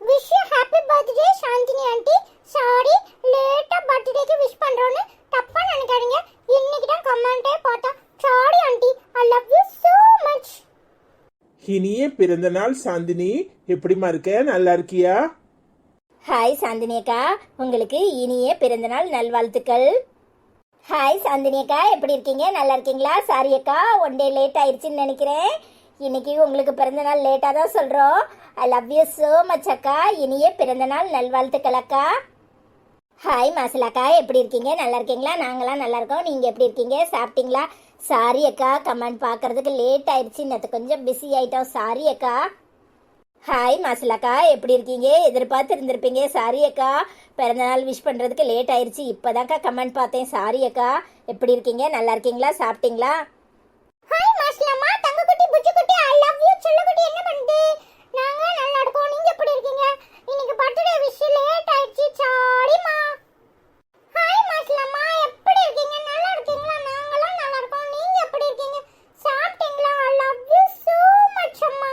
Speaker 2: Wish you happy birthday Chandini aunty. Sorry லேட்டா பர்த்டேக்கு விஷ் பண்றோன்னு தப்பா நினைக்காதீங்க. இன்னைக்கு தான் கமெண்டே பார்த்தா. Sorry aunty, I love you so much.
Speaker 4: இனிய பிறந்த நாள் சாந்தினி. எப்படிமா இருக்க? நல்லா இருக்கியா?
Speaker 1: ஹாய் சாந்தினி அக்கா, உங்களுக்கு இனிய பிறந்தநாள் நல்வாழ்த்துக்கள். ஹாய் சாந்தினி அக்கா, எப்படி இருக்கீங்க? நல்லா இருக்கீங்களா? சாரி அக்கா, ஒன் டே லேட் ஆயிடுச்சுன்னு நினைக்கிறேன். இன்னைக்கு உங்களுக்கு பிறந்தநாள் லேட்டாக தான் சொல்கிறோம். ஐ லவ் யூ ஸோ மச் அக்கா. இனிய பிறந்தநாள் நல்வாழ்த்துக்கள் அக்கா. ஹாய் மாசிலாக்கா, எப்படி இருக்கீங்க? நல்லா இருக்கீங்களா? நாங்களாம் நல்லா இருக்கோம். நீங்கள் எப்படி இருக்கீங்க? சாப்பிட்டீங்களா? சாரி அக்கா, கமெண்ட் பார்க்கறதுக்கு லேட் ஆயிடுச்சு, நேற்று கொஞ்சம் பிஸி ஆயிட்டோம். சாரி அக்கா. ஹாய் மாசிலாக்கா, எப்படி இருக்கீங்க? எதிர்பார்த்து இருந்திருப்பீங்க. சாரி அக்கா, பிறந்தநாள் விஷ் பண்ணுறதுக்கு லேட் ஆயிடுச்சு, இப்போதான்க்கா கமெண்ட் பார்த்தேன். சாரி அக்கா. எப்படி இருக்கீங்க? நல்லா இருக்கீங்களா? சாப்பிட்டீங்களா?
Speaker 2: ஹாய் மாஸ்லம்மா, தங்கக்குட்டி, புச்சுக்குட்டி, ஐ லவ் யூ. செல்லக்குட்டி என்ன பண்ணுது? நாங்க நல்லா இருக்கோம். நீங்க எப்படி இருக்கீங்க? இன்னைக்கு பர்த்டே விஷ் லேட் ஆயிடுச்சு. சாரிமா. ஹாய் மாஸ்லம்மா, எப்படி இருக்கீங்க? நல்லா இருக்கீங்களா? நாங்கலாம் நல்லா இருக்கோம். நீங்க எப்படி இருக்கீங்க? சாப்பிட்டீங்களா? I love you so much அம்மா.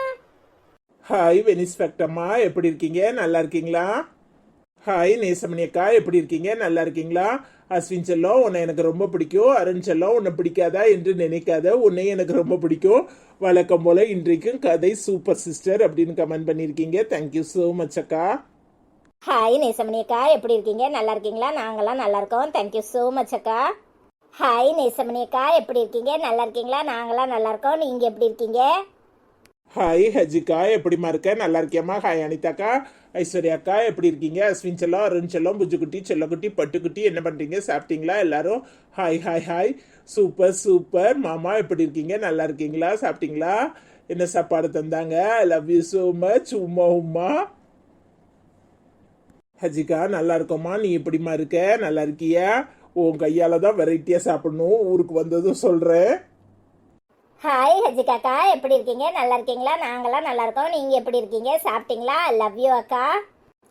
Speaker 4: ஹாய் வெனிஸ்பெக்டம்மா, எப்படி இருக்கீங்க? நல்லா இருக்கீங்களா? ஹாய் நேசமணி அக்கா, எப்படி இருக்கீங்க? நல்லா இருக்கீங்களா? அஸ்வின் செல்லம், உன்னை எனக்கு ரொம்ப பிடிக்கும். அருண் செல்லம், உன்னை பிடிக்காதா என்று நினைக்காத, உன்னை எனக்கு ரொம்ப பிடிக்கும். வழக்கம் போல இன்றைக்கும் கதை சூப்பர் சிஸ்டர் அப்படின்னு கமெண்ட் பண்ணியிருக்கீங்க. தேங்க்யூ ஸோ மச் அக்கா.
Speaker 1: ஹாய் நேசமணி அக்கா, எப்படி இருக்கீங்க? நல்லா இருக்கீங்களா? நாங்களாம் நல்லா இருக்கோம். தேங்க்யூ ஸோ மச் அக்கா. ஹாய் நேசமணி அக்கா, எப்படி இருக்கீங்க? நல்லா இருக்கீங்களா? நாங்களாம் நல்லா இருக்கோம். நீங்கள் எப்படி இருக்கீங்க?
Speaker 4: ஹாய் ஹஜிகா, எப்படிமா இருக்க? நல்லா இருக்கியம்மா? ஹாய் அனிதாக்கா, ஐஸ்வர்யாக்கா, எப்படி இருக்கீங்க? அஸ்வின் செல்லம், அருண் செல்லம், புஜுக்குட்டி, செல்லக்குட்டி, பட்டுக்குட்டி, என்ன பண்ணுறீங்க? சாப்பிட்டீங்களா எல்லாரும்? Hi hi hi. Super super. மாமா எப்படி இருக்கீங்க? நல்லா இருக்கீங்களா? சாப்பிட்டீங்களா? என்ன சாப்பாடு தந்தாங்க? ஐ லவ் யூ ஸோ மச். உம்மா உம்மா. ஹஜிகா, நல்லா இருக்கோம்மா. நீ எப்படிமா இருக்க? நல்லா இருக்கியா? உன் கையால் தான் வெரைட்டியாக சாப்பிடணும், ஊருக்கு வந்ததும் சொல்கிறேன்.
Speaker 1: ஹாய் ஹஜிகாக்கா, எப்படி இருக்கீங்க? நல்லா இருக்கீங்களா? நாங்களாம் நல்லா இருக்கோம். நீங்கள் எப்படி இருக்கீங்க? சாப்பிட்டீங்களா? லவ் யூ அக்கா.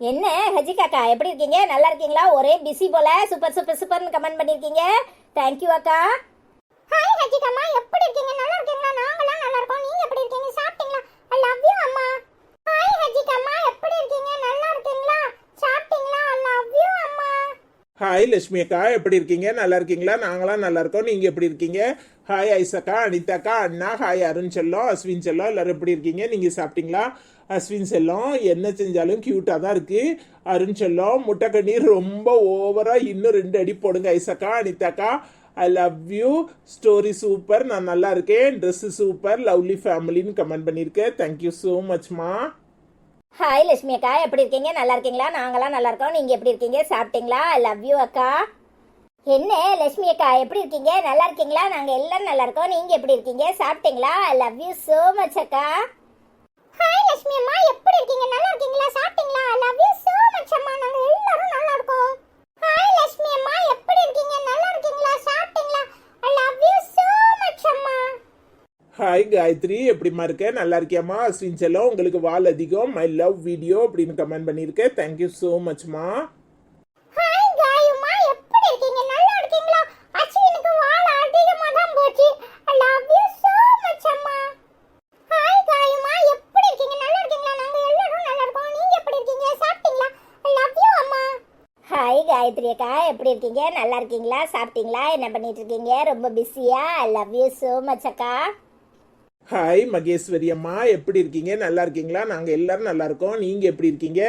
Speaker 1: என்ன ஹஜிகாக்கா, எப்படி இருக்கீங்க? நல்லா இருக்கீங்களா? ஒரே பிஸி போல. சூப்பர் சூப்பர் சூப்பர்னு கமெண்ட் பண்ணியிருக்கீங்க. தேங்க்யூ அக்கா.
Speaker 2: ஹாய் ஹஜிகம்மா, எப்படி இருக்கீங்க? நல்லா இருக்கீங்களா? நாங்கலாம் நல்லா இருக்கோம். நீங்க எப்படி இருக்கீங்க? சாப்பிட்டீங்களா? ஐ லவ் யூ அம்மா. ஹாய் ஹஜிகம்மா, எப்படி இருக்கீங்க? நல்லா இருக்கீங்களா? சாப்பிட்டீங்களா? ஐ லவ் யூ அம்மா.
Speaker 4: ஹாய் லட்சுமி அக்கா, எப்படி இருக்கீங்க? நல்லா இருக்கீங்களா? நாங்களாம் நல்லா இருக்கோம். நீங்கள் எப்படி இருக்கீங்க? ஹாய் ஐசக்கா, அனிதாக்கா, அண்ணா, ஹாய் அருண் செல்லம், அஸ்வின் செல்லம், எல்லாரும் எப்படி இருக்கீங்க? நீங்கள் சாப்பிட்டீங்களா? அஸ்வின் செல்லம், என்ன செஞ்சாலும் க்யூட்டாக தான் இருக்குது. அருண் செல்லம், முட்டைக்கண்ணி ரொம்ப ஓவராக, இன்னும் 2 அடி போடுங்க. ஐசக்கா, அனிதாக்கா, I love you. Story super, நான் நல்லா இருக்கேன். ட்ரெஸ்ஸு சூப்பர், லவ்லி ஃபேமிலின்னு கமெண்ட் பண்ணியிருக்கேன். தேங்க்யூ ஸோ மச்மா.
Speaker 1: ஹாய் லட்சுமி அக்கா, எப்படி இருக்கீங்க? நல்லா இருக்கீங்களா? நாங்களாம் நல்லா இருக்கோம். நீங்கள் எப்படி இருக்கீங்க? சாப்பிட்டீங்களா? ஐ லவ் யூ அக்கா. என்ன லட்சுமி அக்கா, எப்படி இருக்கீங்க? நல்லா இருக்கீங்களா? நாங்கள் எல்லாரும் நல்லா இருக்கோம். நீங்கள் எப்படி இருக்கீங்க? சாப்பிட்டீங்களா? I love you so much அக்கா.
Speaker 2: ஹாய் லட்சுமி அம்மா, எப்படி இருக்கீங்க? நல்லா இருக்கீங்களா? சாப்பிட்டீங்களா? I love you so much அம்மா. நாங்க எல்லாரும் நல்லா இருக்கோம். ஹாய் லட்சுமி அம்மா, எப்படி இருக்கீங்க? நல்லா இருக்கீங்களா? சாப்பிட்டீங்களா? I love you so much அம்மா.
Speaker 4: ஹாய் காயத்ரி, எப்படிமா இருக்க? நல்லா இருக்கியாம்மா? அஸ்வின் செல்லம், உங்களுக்கு வால் அதிகம், மை லவ் வீடியோ அப்படின்னு கமெண்ட் பண்ணியிருக்கேன். தேங்க்யூ ஸோ மச்மா.
Speaker 2: ஹாய் காயுமா, எப்படி இருக்கீங்க? நல்லா இருக்கீங்களா? அஸ்வினுக்கு வால் அதிகமா தான் போச்சு. I love you so much அம்மா. ஹாய் காயுமா, எப்படி இருக்கீங்க? நல்லா இருக்கீங்களா? நாங்க எல்லாரும் நல்லா இருக்கோம். நீங்க எப்படி இருக்கீங்க? சாப்பிட்டீங்களா? ஐ லவ் யூ அம்மா.
Speaker 1: ஹாய் காயத்ரி அக்கா, எப்படி இருக்கீங்க? நல்லா இருக்கீங்களா? சாப்பிட்டீங்களா? என்ன பண்ணிட்டு இருக்கீங்க? ரொம்ப பிஸியா? ஐ லவ் யூ ஸோ மச் அக்கா.
Speaker 4: ஹாய் மகேஸ்வரி அம்மா, எப்படி இருக்கீங்க? நல்லா இருக்கீங்களா? நாங்கள் எல்லாரும் நல்லா இருக்கோம். நீங்கள் எப்படி இருக்கீங்க?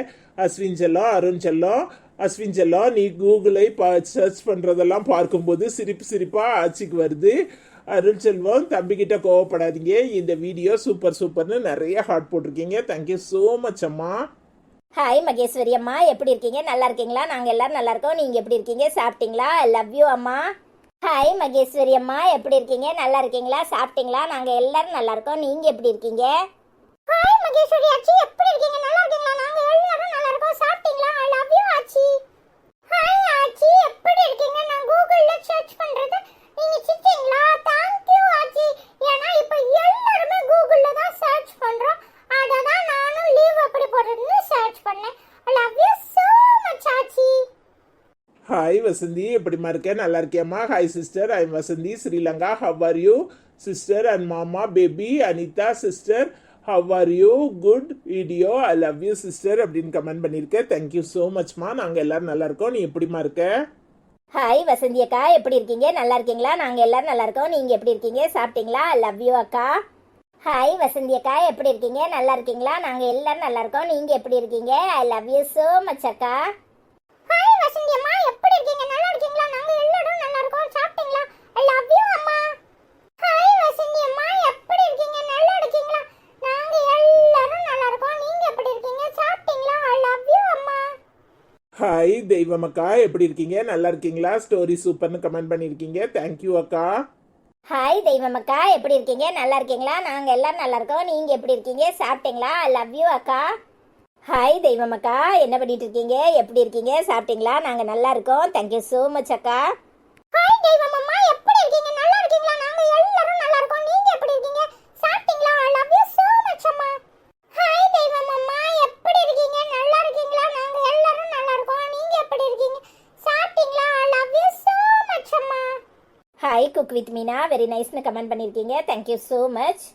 Speaker 4: அஸ்வின் செல்லம், அருண் செல்லம். அஸ்வின் செல்லம், நீ கூகுளை சர்ச் பண்ணுறதெல்லாம் பார்க்கும்போது சிரிப்பாக ஆட்சிக்கு வருது. அருண் செல்வம், தம்பிக்கிட்ட கோவப்படாதீங்க. இந்த வீடியோ சூப்பர்னு நிறைய ஹார்ட் போட்டிருக்கீங்க. தேங்க்யூ ஸோ மச் அம்மா.
Speaker 1: ஹாய் மகேஸ்வரி அம்மா, எப்படி இருக்கீங்க? நல்லா இருக்கீங்களா? நாங்கள் எல்லாரும் நல்லா இருக்கோம். நீங்கள் எப்படி இருக்கீங்க? சாப்பிட்டீங்களா? ஐ லவ் யூ அம்மா. ஹாய் மகேஸ்வரி அம்மா, எப்படி இருக்கீங்க? நல்லா இருக்கீங்களா? சாப்பிட்டீங்களா? நாங்கள் எல்லாரும் நல்லா இருக்கோம். நீங்கள் எப்படி இருக்கீங்க?
Speaker 2: ஹாய் மகேஸ்வரி ஆச்சி, எப்படி இருக்கீங்க? நல்லா இருக்கீங்களா? நாங்க எல்லாரும் நல்லா இருக்கோம். சாப்பிட்டீங்களா? ஐ லவ் யூ ஆச்சி. ஹாய் ஆச்சி, எப்படி இருக்கீங்க? நான் கூகுள்ல சர்ச் பண்றது நீங்க சிச்சீங்களா? தேங்க் யூ ஆச்சி. ஏன்னா இப்ப எல்லாரும் கூகுள்ல தான் சர்ச் பண்றோம். அததான் நானும் லீவ் அப்படி போடுறதுன்னு சர்ச் பண்ணேன். I love you so much ஆச்சி.
Speaker 4: ஹாய் வசந்தி, எப்படிமா இருக்க? நல்லா இருக்கியாம்மா? Hi sister, I am Vasanthi, Sri Lanka. How are you sister and மாமா baby? Anitha sister, how are you? Good video, I love you sister அப்படின்னு கமெண்ட் பண்ணியிருக்கேன். தேங்க்யூ ஸோ மச்மா. நாங்கள் எல்லாரும் நல்லா இருக்கோம். நீ எப்படிமா இருக்க?
Speaker 1: ஹாய் வசந்தி அக்கா, எப்படி இருக்கீங்க? நல்லா இருக்கீங்களா? நாங்கள் எல்லாரும் நல்லா இருக்கோம். நீங்கள் எப்படி இருக்கீங்க? சாப்பிட்டீங்களா? ஐ லவ் யூ அக்கா. ஹாய் வசந்தி அக்கா, எப்படி இருக்கீங்க? நல்லா இருக்கீங்களா? நாங்கள் எல்லாரும் நல்லா இருக்கோம். நீங்கள் எப்படி இருக்கீங்க? I love you so much அக்கா.
Speaker 2: ஹாய் வசந்தி அம்மா, எப்படி இருக்கீங்க? நல்லா இருக்கீங்களா? நாங்க எல்லாரும் நல்லா இருக்கோம். சாப்பிட்டீங்களா? ஐ லவ் யூ அம்மா. ஹாய் வசந்தி அம்மா, எப்படி இருக்கீங்க? நல்லா இருக்கீங்களா? நாங்க எல்லாரும் நல்லா இருக்கோம். நீங்க எப்படி இருக்கீங்க? சாப்பிட்டீங்களா? ஐ லவ் யூ அம்மா.
Speaker 4: ஹாய் தெய்வம் அக்கா, எப்படி இருக்கீங்க? நல்லா இருக்கீங்களா? ஸ்டோரி சூப்பர்னு கமெண்ட் பண்ணியிருக்கீங்க. தேங்க்யூ அக்கா.
Speaker 1: ஹாய் தெய்வம் அக்கா, எப்படி இருக்கீங்க? நல்லா இருக்கீங்களா? நாங்கள் எல்லாரும் நல்லா இருக்கோம். நீங்கள் எப்படி இருக்கீங்க? சாப்பிட்டீங்களா? ஐ லவ் யூ அக்கா. ஹாய் தெய்வம் அக்கா, என்ன பண்ணிட்டு இருக்கீங்க? எப்படி இருக்கீங்க? சாப்பிட்டீங்களா? நாங்கள் நல்லா இருக்கோம். தேங்க்யூ ஸோ மச் அக்கா.
Speaker 2: ஹாய் தெய்வம் அம்மா, எப்படி இருக்கீங்க? நல்லா இருக்கீங்களா? நாங்க எல்லாரும் நல்லா இருக்கோம். நீங்க எப்படி இருக்கீங்க? சாப்பிட்டீங்களா? I love you so much அம்மா. ஹாய் தெய்வம் அம்மா, எப்படி இருக்கீங்க? நல்லா இருக்கீங்களா? நாங்க எல்லாரும் நல்லா இருக்கோம். நீங்க எப்படி இருக்கீங்க? சாப்பிட்டீங்களா? I love you so much அம்மா.
Speaker 1: Hi cook with Meena, very நைஸ்னு கமெண்ட் பண்ணியிருக்கீங்க. Thank you so much.